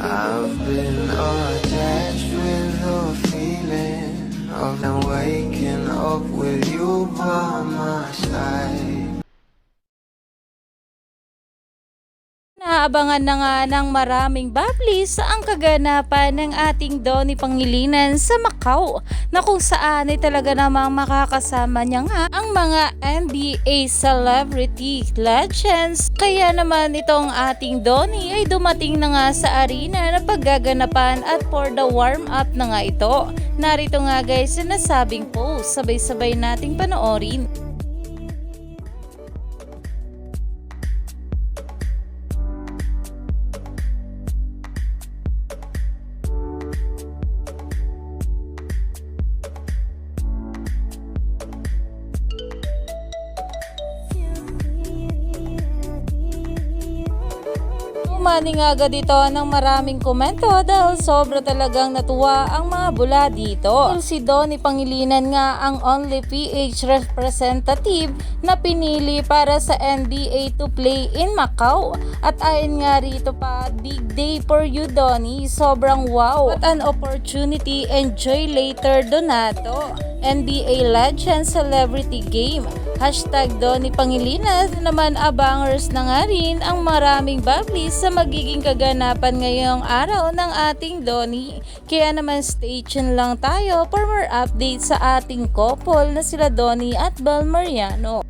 I've been attached with the feeling of now waking up with you by my side. Naabangan na nga ng maraming bablis ang kaganapan ng ating Donnie Pangilinan sa Macau, na kung saan ay talaga namang makakasama niya nga ang mga NBA celebrity legends. Kaya naman itong ating Donnie ay dumating na nga sa arena na paggaganapan at for the warm up na nga ito. Narito nga guys sa nasabing post, sabay-sabay nating panoorin. Umani nga agad ito ng maraming komento dahil sobra talagang natuwa ang mga bula dito. Si Donnie Pangilinan nga ang only PH representative na pinili para sa NBA to play in Macau. At ayon nga rito pa, big day for you Donnie, sobrang wow. What an opportunity, enjoy later Donato. NBA Legend Celebrity Game. Hashtag Donnie Pangilinan naman, abangers na nga rin ang maraming bablis sa magiging kaganapan ngayong araw ng ating Donnie. Kaya naman stay tuned lang tayo for more updates sa ating couple na sila Donnie at Bel Mariano.